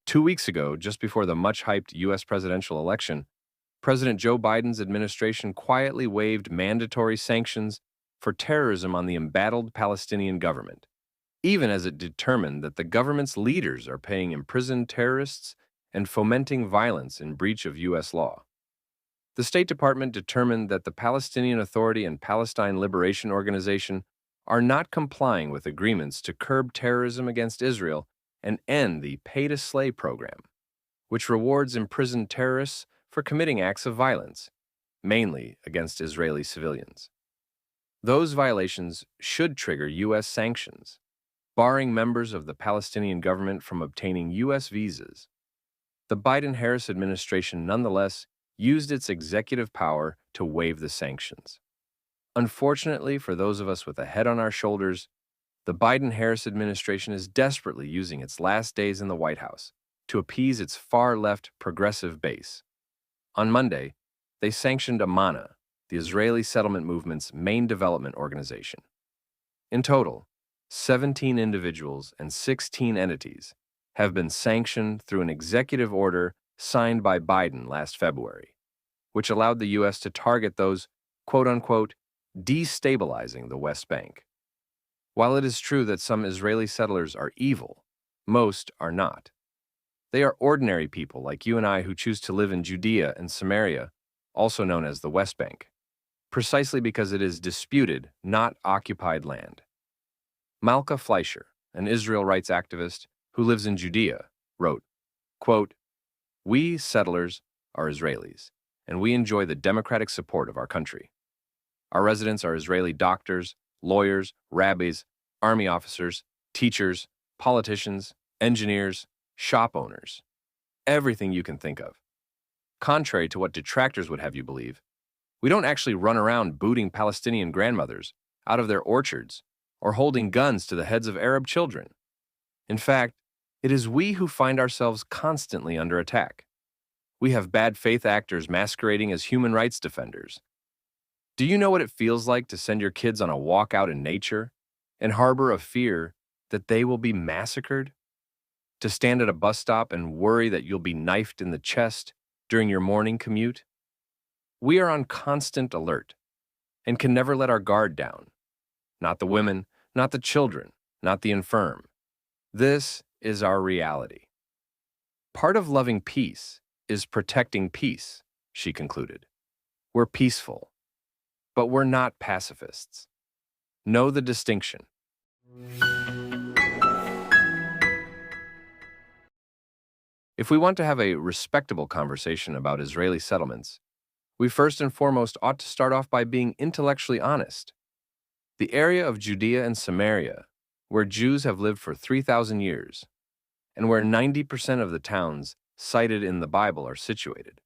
2 weeks ago, just before the much-hyped U.S. presidential election, President Joe Biden's administration quietly waived mandatory sanctions for terrorism on the embattled Palestinian government, even as it determined that the government's leaders are paying imprisoned terrorists and fomenting violence in breach of U.S. law. The State Department determined that the Palestinian Authority and Palestine Liberation Organization are not complying with agreements to curb terrorism against Israel and end the pay-to-slay program, which rewards imprisoned terrorists for committing acts of violence, mainly against Israeli civilians. Those violations should trigger U.S. sanctions, barring members of the Palestinian government from obtaining U.S. visas. The Biden-Harris administration nonetheless used its executive power to waive the sanctions. Unfortunately, for those of us with a head on our shoulders, the Biden-Harris administration is desperately using its last days in the White House to appease its far-left progressive base. On Monday, they sanctioned Amana, the Israeli settlement movement's main development organization. In total, 17 individuals and 16 entities have been sanctioned through an executive order signed by Biden last February, which allowed the U.S. to target those, quote-unquote, destabilizing the West Bank. While it is true that some Israeli settlers are evil, most are not. They are ordinary people like you and I who choose to live in Judea and Samaria, also known as the West Bank, precisely because it is disputed, not occupied land. Malka Fleischer, an Israel rights activist who lives in Judea, wrote, quote, "We settlers are Israelis, and we enjoy the democratic support of our country. Our residents are Israeli doctors, lawyers, rabbis, army officers, teachers, politicians, engineers, shop owners, everything you can think of. Contrary to what detractors would have you believe, we don't actually run around booting Palestinian grandmothers out of their orchards or holding guns to the heads of Arab children. In fact, it is we who find ourselves constantly under attack. We have bad faith actors masquerading as human rights defenders. Do you know what it feels like to send your kids on a walk out in nature and harbor a fear that they will be massacred? To stand at a bus stop and worry that you'll be knifed in the chest during your morning commute? We are on constant alert and can never let our guard down. Not the women, not the children, not the infirm. This is our reality. Part of loving peace is protecting peace, she concluded. We're peaceful, but we're not pacifists. Know the distinction. If we want to have a respectable conversation about Israeli settlements, we first and foremost ought to start off by being intellectually honest. The area of Judea and Samaria, where Jews have lived for 3,000 years, and where 90% of the towns cited in the Bible are situated,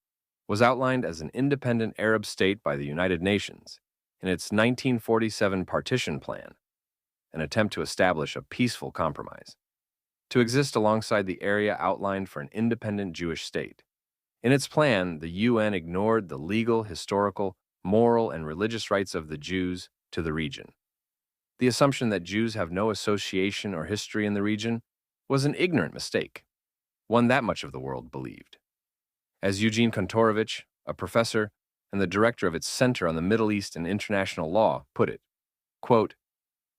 was outlined as an independent Arab state by the United Nations in its 1947 partition plan, an attempt to establish a peaceful compromise, to exist alongside the area outlined for an independent Jewish state. In its plan, the UN ignored the legal, historical, moral, and religious rights of the Jews to the region. The assumption that Jews have no association or history in the region was an ignorant mistake, one that much of the world believed. As Eugene Kontorovich, a professor and the director of its Center on the Middle East and International Law, put it, quote,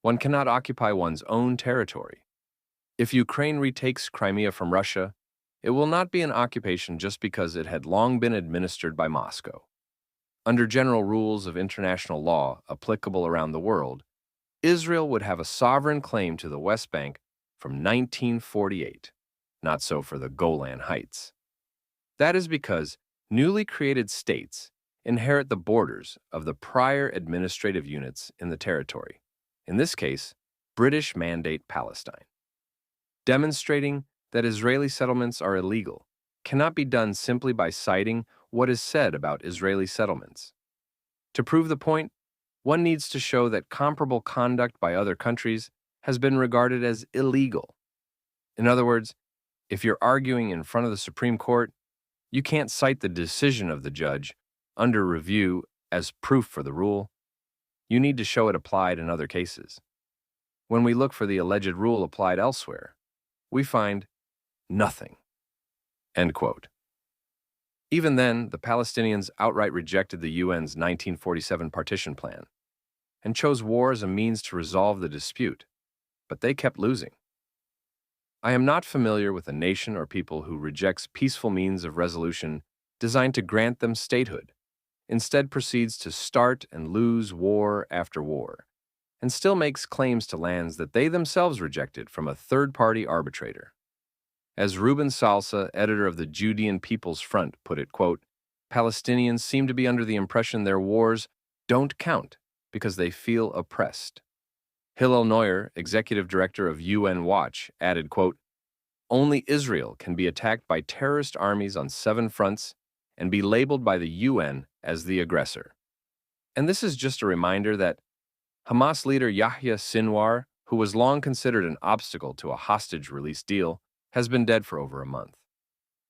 "One cannot occupy one's own territory. If Ukraine retakes Crimea from Russia, it will not be an occupation just because it had long been administered by Moscow. Under general rules of international law applicable around the world, Israel would have a sovereign claim to the West Bank from 1948, not so for the Golan Heights. That is because newly created states inherit the borders of the prior administrative units in the territory, in this case, British Mandate Palestine. Demonstrating that Israeli settlements are illegal cannot be done simply by citing what is said about Israeli settlements. To prove the point, one needs to show that comparable conduct by other countries has been regarded as illegal. In other words, if you're arguing in front of the Supreme Court, you can't cite the decision of the judge under review as proof for the rule. You need to show it applied in other cases. When we look for the alleged rule applied elsewhere, we find nothing. End quote. Even then, the Palestinians outright rejected the UN's 1947 partition plan and chose war as a means to resolve the dispute, but they kept losing. I am not familiar with a nation or people who rejects peaceful means of resolution designed to grant them statehood, instead proceeds to start and lose war after war, and still makes claims to lands that they themselves rejected from a third-party arbitrator. As Ruben Salsa, editor of the Judean People's Front, put it, quote, Palestinians seem to be under the impression their wars don't count because they feel oppressed. Hillel Neuer, executive director of UN Watch, added, quote, only Israel can be attacked by terrorist armies on 7 fronts and be labeled by the UN as the aggressor. And this is just a reminder that Hamas leader Yahya Sinwar, who was long considered an obstacle to a hostage release deal, has been dead for over a month.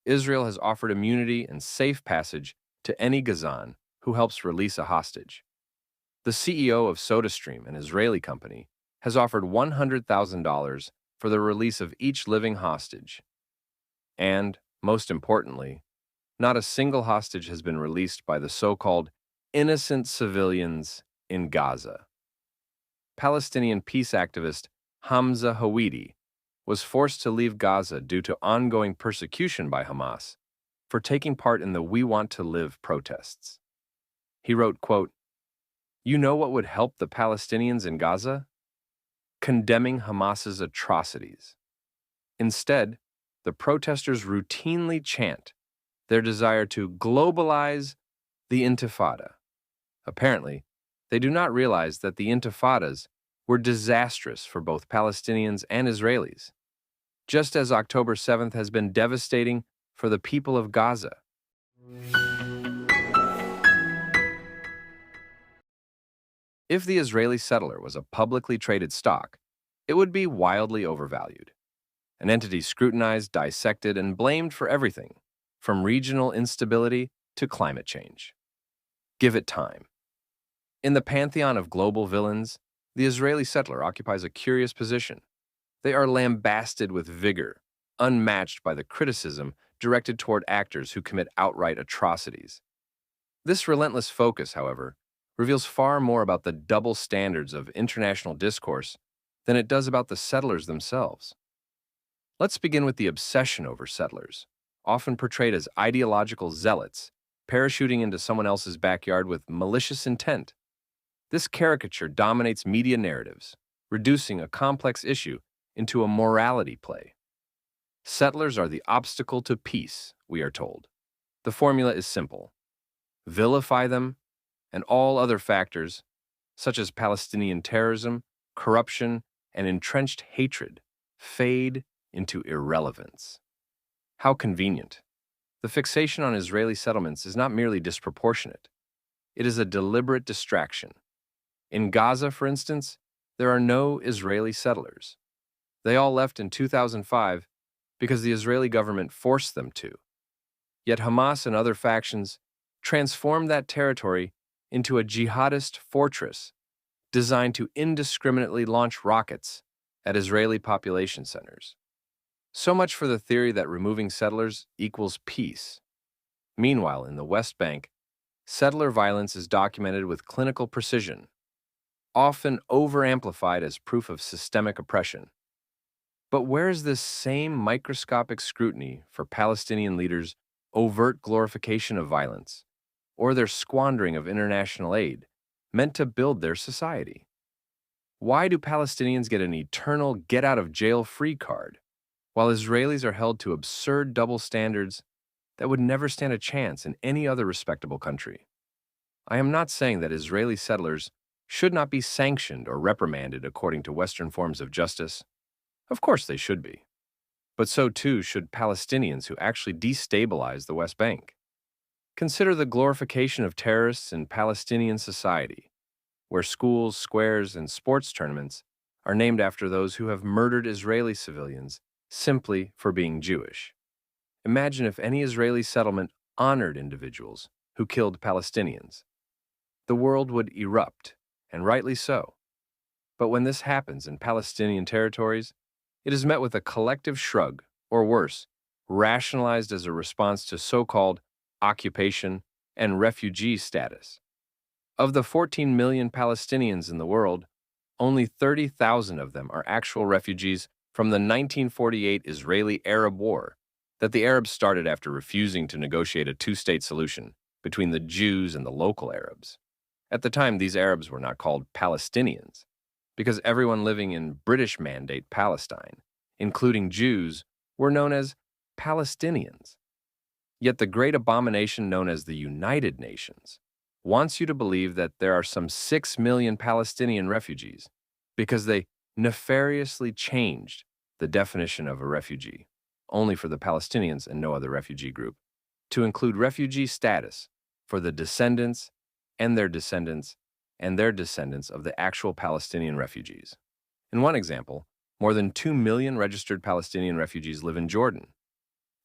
Israel has offered immunity and safe passage to any Gazan who helps release a hostage. The CEO of SodaStream, an Israeli company, has offered $100,000 for the release of each living hostage. And, most importantly, not a single hostage has been released by the so-called innocent civilians in Gaza. Palestinian peace activist Hamza Hawidi was forced to leave Gaza due to ongoing persecution by Hamas for taking part in the We Want to Live protests. He wrote, quote, you know what would help the Palestinians in Gaza? Condemning Hamas's atrocities. Instead, the protesters routinely chant their desire to globalize the Intifada. Apparently, they do not realize that the Intifadas were disastrous for both Palestinians and Israelis, just as October 7th has been devastating for the people of Gaza. If the Israeli settler was a publicly traded stock, it would be wildly overvalued. An entity scrutinized, dissected, and blamed for everything, from regional instability to climate change. Give it time. In the pantheon of global villains, the Israeli settler occupies a curious position. They are lambasted with vigor, unmatched by the criticism directed toward actors who commit outright atrocities. This relentless focus, however, reveals far more about the double standards of international discourse than it does about the settlers themselves. Let's begin with the obsession over settlers, often portrayed as ideological zealots, parachuting into someone else's backyard with malicious intent. This caricature dominates media narratives, reducing a complex issue into a morality play. Settlers are the obstacle to peace, we are told. The formula is simple. Vilify them, and all other factors, such as Palestinian terrorism, corruption, and entrenched hatred, fade into irrelevance. How convenient. The fixation on Israeli settlements is not merely disproportionate. It is a deliberate distraction. In Gaza, for instance, there are no Israeli settlers. They all left in 2005 because the Israeli government forced them to. Yet Hamas and other factions transformed that territory into a jihadist fortress designed to indiscriminately launch rockets at Israeli population centers. So much for the theory that removing settlers equals peace. Meanwhile, in the West Bank, settler violence is documented with clinical precision, often over-amplified as proof of systemic oppression. But where is this same microscopic scrutiny for Palestinian leaders' overt glorification of violence, or their squandering of international aid meant to build their society? Why do Palestinians get an eternal get-out-of-jail-free card, while Israelis are held to absurd double standards that would never stand a chance in any other respectable country? I am not saying that Israeli settlers should not be sanctioned or reprimanded according to Western forms of justice. Of course they should be. But so too should Palestinians who actually destabilize the West Bank. Consider the glorification of terrorists in Palestinian society, where schools, squares, and sports tournaments are named after those who have murdered Israeli civilians simply for being Jewish. Imagine if any Israeli settlement honored individuals who killed Palestinians. The world would erupt, and rightly so. But when this happens in Palestinian territories, it is met with a collective shrug, or worse, rationalized as a response to so-called occupation and refugee status. Of the 14 million Palestinians in the world, only 30,000 of them are actual refugees from the 1948 Israeli-Arab War that the Arabs started after refusing to negotiate a two-state solution between the Jews and the local Arabs. At the time, these Arabs were not called Palestinians because everyone living in British Mandate Palestine, including Jews, were known as Palestinians. Yet the great abomination known as the United Nations wants you to believe that there are some 6 million Palestinian refugees because they nefariously changed the definition of a refugee, only for the Palestinians and no other refugee group, to include refugee status for the descendants and their descendants and their descendants of the actual Palestinian refugees. In one example, more than 2 million registered Palestinian refugees live in Jordan.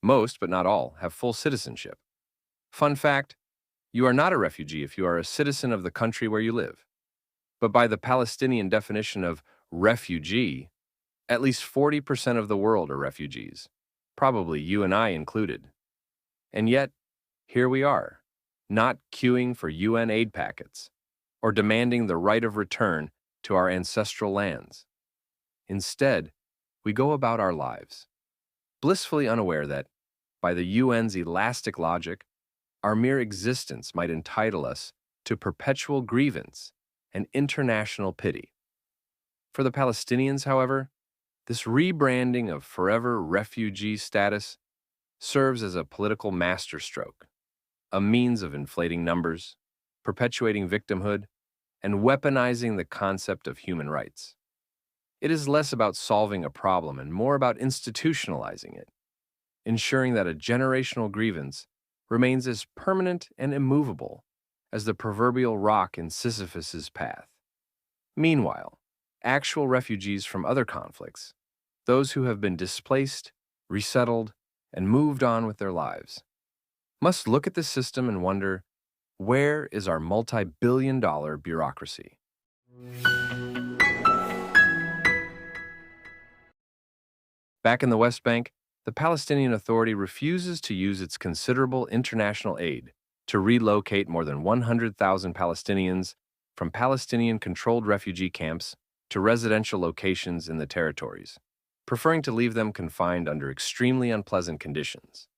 Most, but not all, have full citizenship. Fun fact, you are not a refugee if you are a citizen of the country where you live. But by the Palestinian definition of refugee, at least 40% of the world are refugees, probably you and I included. And yet, here we are, not queuing for UN aid packets or demanding the right of return to our ancestral lands. Instead, we go about our lives, blissfully unaware that, by the UN's elastic logic, our mere existence might entitle us to perpetual grievance and international pity. For the Palestinians, however, this rebranding of forever refugee status serves as a political masterstroke, a means of inflating numbers, perpetuating victimhood, and weaponizing the concept of human rights. It is less about solving a problem and more about institutionalizing it, ensuring that a generational grievance remains as permanent and immovable as the proverbial rock in Sisyphus's path. Meanwhile, actual refugees from other conflicts, those who have been displaced, resettled, and moved on with their lives, must look at the system and wonder, where is our multi-billion-dollar bureaucracy? Back in the West Bank, the Palestinian Authority refuses to use its considerable international aid to relocate more than 100,000 Palestinians from Palestinian-controlled refugee camps to residential locations in the territories, preferring to leave them confined under extremely unpleasant conditions.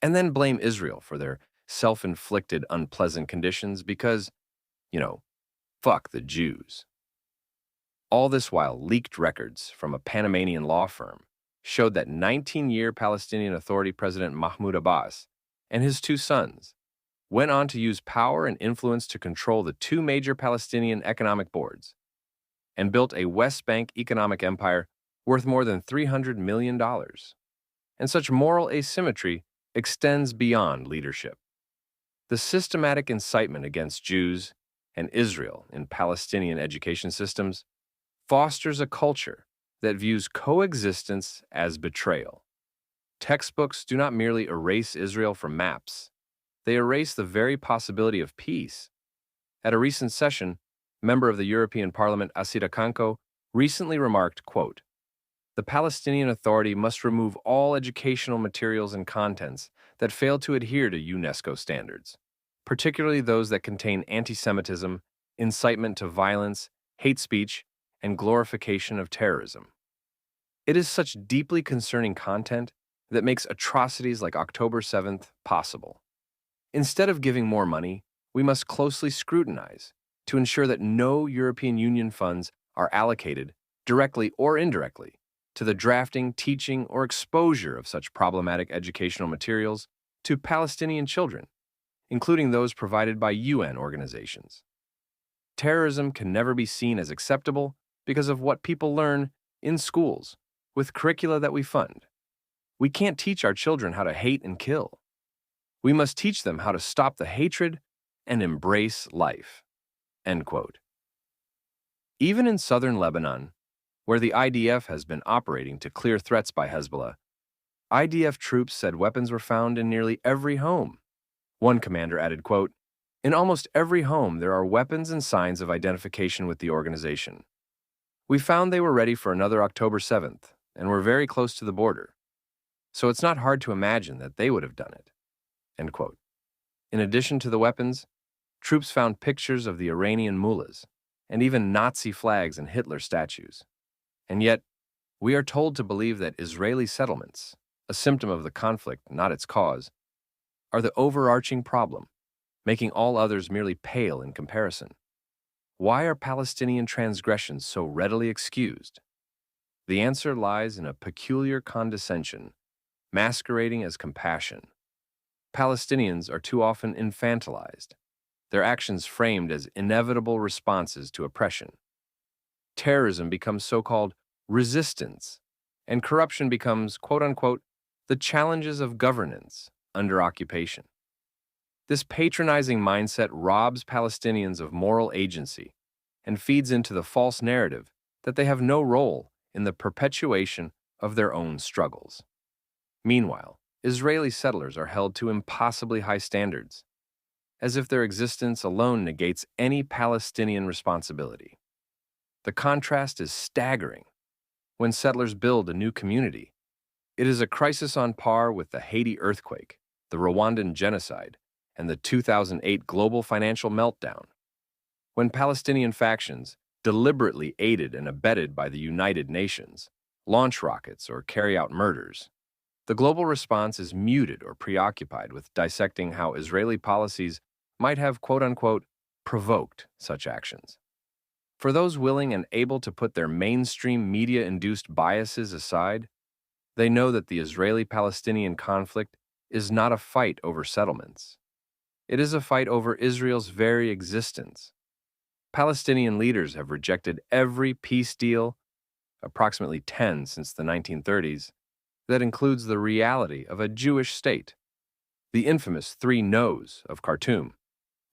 And then blame Israel for their self-inflicted unpleasant conditions because, fuck the Jews. All this while leaked records from a Panamanian law firm showed that 19-year Palestinian Authority President Mahmoud Abbas and his two sons went on to use power and influence to control the two major Palestinian economic boards and built a West Bank economic empire worth more than $300 million. And such moral asymmetry extends beyond leadership. The systematic incitement against Jews and Israel in Palestinian education systems fosters a culture that views coexistence as betrayal. Textbooks do not merely erase Israel from maps, they erase the very possibility of peace. At a recent session, member of the European Parliament Asita Kanko recently remarked, quote, "The Palestinian Authority must remove all educational materials and contents that fail to adhere to UNESCO standards, particularly those that contain antisemitism, incitement to violence, hate speech, and glorification of terrorism." It is such deeply concerning content that makes atrocities like October 7th possible. Instead of giving more money, we must closely scrutinize to ensure that no European Union funds are allocated, directly or indirectly, to the drafting, teaching, or exposure of such problematic educational materials to Palestinian children, including those provided by UN organizations. Terrorism can never be seen as acceptable because of what people learn in schools with curricula that we fund. We can't teach our children how to hate and kill. We must teach them how to stop the hatred and embrace life." End quote. Even in southern Lebanon, where the IDF has been operating to clear threats by Hezbollah, IDF troops said weapons were found in nearly every home. One commander added, quote, "In almost every home there are weapons and signs of identification with the organization. We found they were ready for another October 7th and were very close to the border. so it's not hard to imagine that they would have done it. End quote. In addition to the weapons, troops found pictures of the Iranian mullahs and even Nazi flags and Hitler statues. And yet, we are told to believe that Israeli settlements, a symptom of the conflict, not its cause, are the overarching problem, making all others merely pale in comparison. Why are Palestinian transgressions so readily excused? The answer lies in a peculiar condescension, masquerading as compassion. Palestinians are too often infantilized, their actions framed as inevitable responses to oppression. Terrorism becomes so-called resistance, and corruption becomes, quote-unquote, the challenges of governance under occupation. This patronizing mindset robs Palestinians of moral agency and feeds into the false narrative that they have no role in the perpetuation of their own struggles. Meanwhile, Israeli settlers are held to impossibly high standards, as if their existence alone negates any Palestinian responsibility. The contrast is staggering. When settlers build a new community, it is a crisis on par with the Haiti earthquake, the Rwandan genocide, and the 2008 global financial meltdown. When Palestinian factions, deliberately aided and abetted by the United Nations, launch rockets or carry out murders, the global response is muted or preoccupied with dissecting how Israeli policies might have, quote-unquote, provoked such actions. For those willing and able to put their mainstream media-induced biases aside, they know that the Israeli-Palestinian conflict is not a fight over settlements. It is a fight over Israel's very existence. Palestinian leaders have rejected every peace deal, approximately 10 since the 1930s, that includes the reality of a Jewish state. The infamous 3 no's of Khartoum,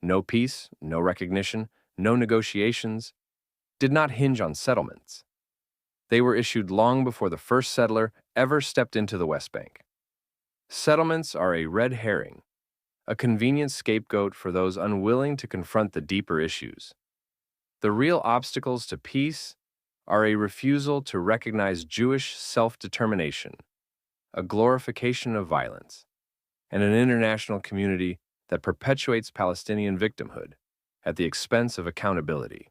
no peace, no recognition, no negotiations, did not hinge on settlements. They were issued long before the first settler ever stepped into the West Bank. Settlements are a red herring, a convenient scapegoat for those unwilling to confront the deeper issues. The real obstacles to peace are a refusal to recognize Jewish self-determination, a glorification of violence, and an international community that perpetuates Palestinian victimhood at the expense of accountability.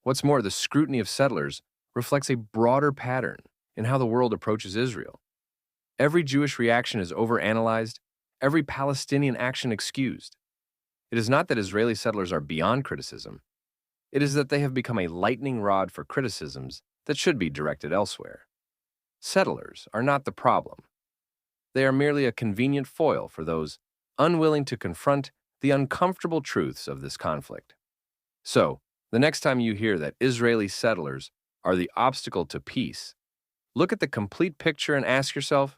What's more, the scrutiny of settlers reflects a broader pattern in how the world approaches Israel. Every Jewish reaction is overanalyzed, every Palestinian action excused. It is not that Israeli settlers are beyond criticism. It is that they have become a lightning rod for criticisms that should be directed elsewhere. Settlers are not the problem. They are merely a convenient foil for those unwilling to confront the uncomfortable truths of this conflict. So, the next time you hear that Israeli settlers are the obstacle to peace, look at the complete picture and ask yourself,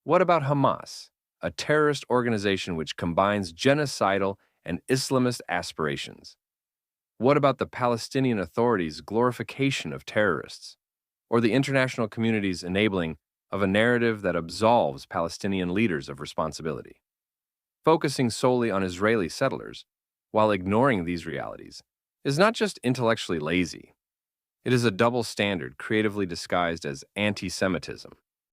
what about Hamas, a terrorist organization which combines genocidal and Islamist aspirations? What about the Palestinian Authority's glorification of terrorists, or the international community's enabling of a narrative that absolves Palestinian leaders of responsibility? Focusing solely on Israeli settlers, while ignoring these realities, is not just intellectually lazy. It is a double standard creatively disguised as antisemitism.